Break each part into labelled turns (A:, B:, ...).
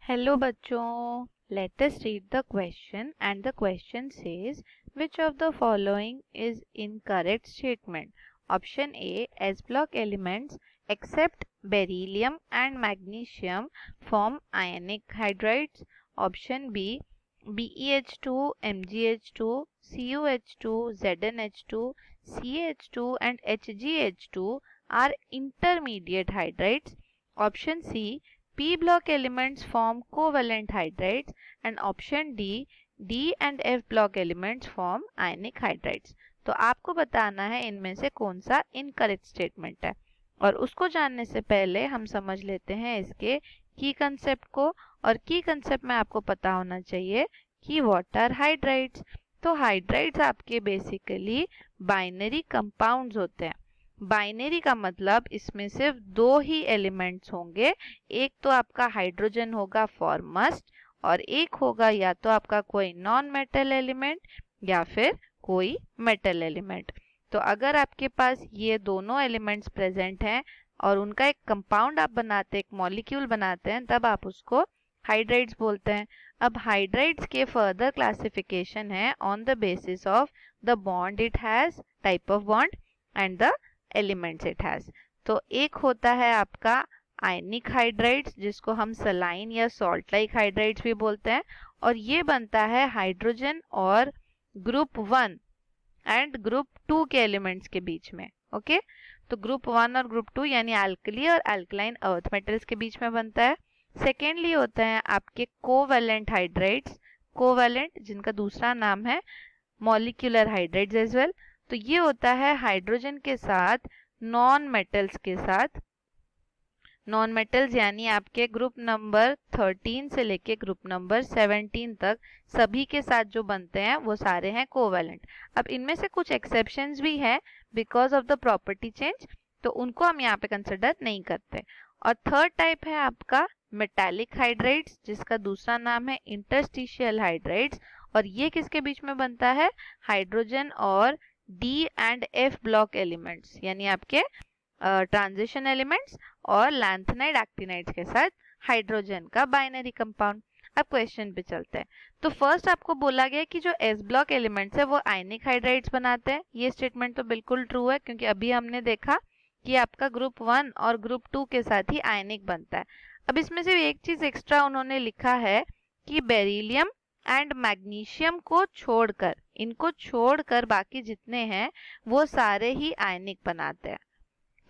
A: Hello बच्चों, let us read the question and the question says which of the following is incorrect statement. Option A, S block elements except beryllium and magnesium form ionic hydrides. Option B, BeH2, MgH2, CuH2, ZnH2, CH2 and HgH2 are intermediate hydrides. Option C, P block elements form covalent hydrides and option D and F block elements form ionic hydrides. तो आपको बताना है इनमें से कौन सा incorrect statement है और उसको जानने से पहले हम समझ लेते हैं इसके की कंसेप्ट को। और की कंसेप्ट में आपको पता होना चाहिए कि व्हाट आर हाइड्राइड्स। तो हाइड्राइड्स आपके बेसिकली बाइनरी कंपाउंड्स होते हैं। बाइनरी का मतलब इसमें सिर्फ दो ही एलिमेंट्स होंगे, एक तो आपका हाइड्रोजन होगा फॉर मस्ट और एक होगा या तो आपका कोई नॉन मेटल एलिमेंट या फिर कोई मेटल एलिमेंट। तो अगर आपके पास ये दोनों एलिमेंट्स प्रेजेंट हैं और उनका एक कंपाउंड आप बनाते हैं, एक मॉलिक्यूल बनाते हैं, तब आप उसको हाइड्राइड्स बोलते हैं। अब हाइड्राइड्स के फर्दर क्लासिफिकेशन है on the basis of the bond it has, type of bond and the elements it has. तो एक होता है आपका आयनिक हाइड्राइड्स जिसको हम सलाइन या सॉल्ट लाइक हाइड्राइड्स भी बोलते हैं और ये बनता है हाइड्रोजन और ग्रुप 1 एंड ग्रुप 2 के एलिमेंट्स के बीच में। ओके, तो ग्रुप 1 और ग्रुप 2 यानी अल्कली और अल्कलाइन अर्थ मेटल्स के बीच में बनता है। सेकेंडली होते हैं आपके कोवैलेंट हाइड्राइड्स, कोवैलेंट जिनका दूसरा नाम है मॉलिक्यूलर हाइड्राइड्स एज वेल। तो ये होता है हाइड्रोजन के साथ नॉन मेटल्स के साथ, नॉन मेटल्स यानी आपके ग्रुप नंबर 13 से लेके ग्रुप नंबर 17 तक सभी के साथ जो बनते हैं वो सारे हैं कोवैलेंट। अब इनमें से कुछ एक्सेप्शंस भी हैं because of the property change, तो उनको हम यहाँ पे कंसिडर नहीं करते। और थर्ड टाइप है आपका मेटालिक हाइड्राइड्स जिसका दूसरा नाम है इंटरस्टिशियल हाइड्राइड्स और ये किसके बीच में बनता है, हाइड्रोजन और D and F block elements यानी आपके ट्रांजिशन एलिमेंट्स और लैंथेनाइड एक्टिनाइड्स के साथ हाइड्रोजन का बाइनरी कंपाउंड। अब क्वेश्चन पे चलते हैं। तो फर्स्ट आपको बोला गया कि जो एस ब्लॉक एलिमेंट्स है वो आयनिक हाइड्राइड्स बनाते हैं। ये स्टेटमेंट तो बिल्कुल ट्रू है क्योंकि अभी हमने देखा कि आपका ग्रुप 1 और ग्रुप 2 के साथ ही आयनिक बनता है। अब इसमें से एक चीज एक्स्ट्रा उन्होंने लिखा है कि बेरिलियम एंड मैग्नीशियम को छोड़कर, इनको छोड़कर बाकी जितने हैं वो सारे ही आयनिक बनाते हैं।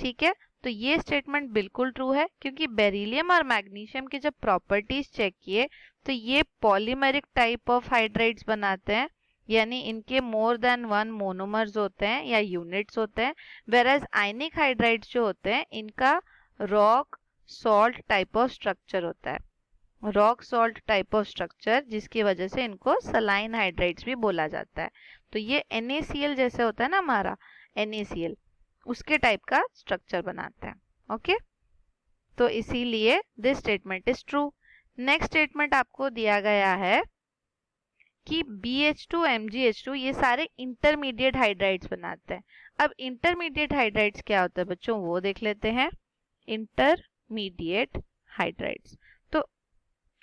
A: ठीक है, तो ये स्टेटमेंट बिल्कुल ट्रू है क्योंकि बेरिलियम और मैग्नीशियम की जब प्रॉपर्टीज चेक किए तो ये पॉलीमेरिक टाइप ऑफ हाइड्राइड्स बनाते हैं यानी इनके मोर देन वन मोनोमर्स होते हैं या यूनिट्स होते हैं। वेराज आयनिक हाइड्राइड्स जो होते हैं इनका rock salt type of structure होता है, rock salt type of structure, जिसकी वजह से इनको सलाइन हाइड्राइड्स भी बोला जाता है। तो ये NaCl जैसे होता है ना हमारा NaCl, उसके टाइप का स्ट्रक्चर बनाता है। ओके, तो इसीलिए this statement is true. Next statement आपको दिया गया है कि BH2 MgH2 ये सारे इंटरमीडिएट हाइड्राइड्स बनाते हैं। अब इंटरमीडिएट हाइड्राइड्स क्या होता है बच्चों वो देख लेते हैं। इंटरमीडिएट हाइड्राइड्स, तो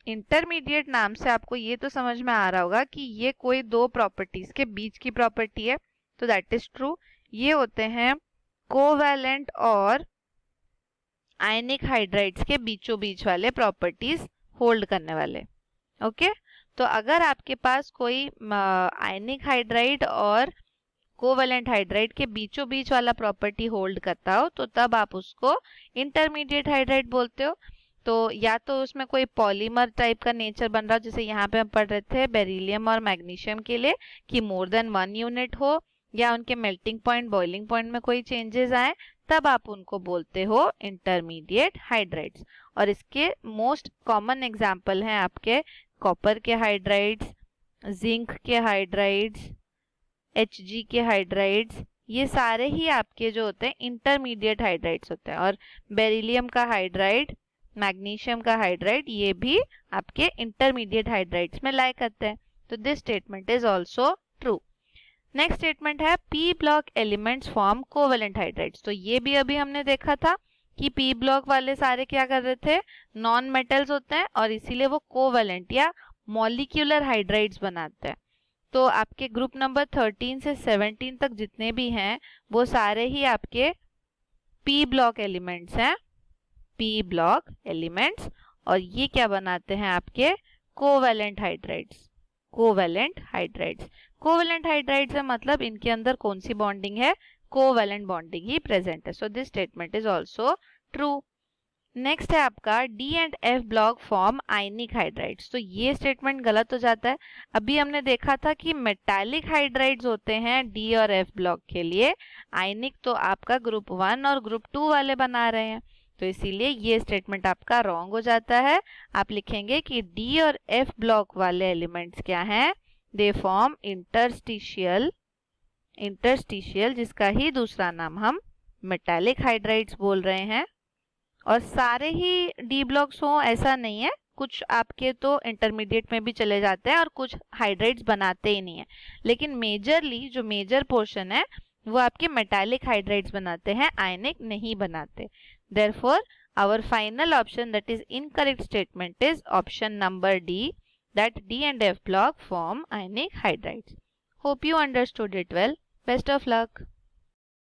A: इंटरमीडिएट नाम से आपको ये तो समझ में आ रहा होगा कि ये कोई दो प्रॉपर्टीज के बीच की प्रॉपर्टी है, तो दैट इज ट्रू। ये होते हैं कोवैलेंट और आयनिक हाइड्राइड्स के बीचों बीच वाले प्रॉपर्टीज होल्ड करने वाले। ओके, तो अगर आपके पास कोई आयनिक हाइड्राइड और कोवैलेंट हाइड्राइड के बीचों बीच वाला प्रॉपर्टी होल्ड करता हो तो तब आप उसको इंटरमीडिएट हाइड्राइड बोलते हो। तो या तो उसमें कोई पॉलीमर टाइप का नेचर बन रहा हो, जैसे यहाँ पे हम पढ़ रहे थे बेरिलियम और मैग्नीशियम के लिए कि मोर देन वन यूनिट हो, या उनके मेल्टिंग पॉइंट बॉइलिंग पॉइंट में कोई चेंजेस आए, तब आप उनको बोलते हो इंटरमीडिएट हाइड्राइड्स। और इसके मोस्ट कॉमन एग्जाम्पल हैं आपके कॉपर के हाइड्राइड्स, जिंक के हाइड्राइड्स, Hg के हाइड्राइड्स, ये सारे ही आपके जो होते हैं इंटरमीडिएट हाइड्राइड्स होते हैं। और बेरिलियम का हाइड्राइड, मैग्नीशियम का हाइड्राइड, ये भी आपके इंटरमीडिएट हाइड्राइड्स में लाई करते हैं। तो this statement is also true. Next statement है P block elements form covalent hydrides. तो ये भी अभी हमने देखा था कि पी ब्लॉक वाले सारे क्या कर रहे थे, नॉन मेटल्स होते हैं और इसीलिए वो कोवेलेंट या मॉलिक्यूलर हाइड्राइड्स बनाते हैं। तो आपके ग्रुप नंबर 13 से 17 तक जितने भी हैं वो सारे ही आपके पी ब्लॉक एलिमेंट्स हैं, पी ब्लॉक एलिमेंट्स, और ये क्या बनाते हैं आपके covalent hydrides. Covalent hydrides, covalent hydrides है मतलब इनके अंदर कौन सी बॉन्डिंग है, कोवेलेंट बॉन्डिंग ही प्रेजेंट है। So this statement is also true. Next है आपका D and F block form ionic hydrides. तो ये स्टेटमेंट गलत हो जाता है। अभी हमने देखा था कि मेटालिक हाइड्राइड्स होते हैं डी और एफ ब्लॉक के लिए, आयनिक तो आपका ग्रुप 1 और ग्रुप 2 वाले बना रहे हैं, तो इसीलिए ये स्टेटमेंट आपका रॉन्ग हो जाता है। आप लिखेंगे कि डी और एफ ब्लॉक वाले एलिमेंट्स क्या हैं, दे फॉर्म इंटरस्टिशियल, इंटरस्टिशियल जिसका ही दूसरा नाम हम मेटालिक हाइड्राइड्स बोल रहे हैं। और सारे ही डी ब्लॉक्स हो ऐसा नहीं है, कुछ आपके तो इंटरमीडिएट में भी चले जाते हैं और कुछ हाइड्राइड्स बनाते ही नहीं है, लेकिन मेजरली जो मेजर पोर्शन है वो आपके मेटालिक हाइड्राइड्स बनाते हैं, आयनिक नहीं बनाते। Therefore our final option that is incorrect statement is option number D, that D and F block form ionic hydrides. Hope you understood it well. Best of luck.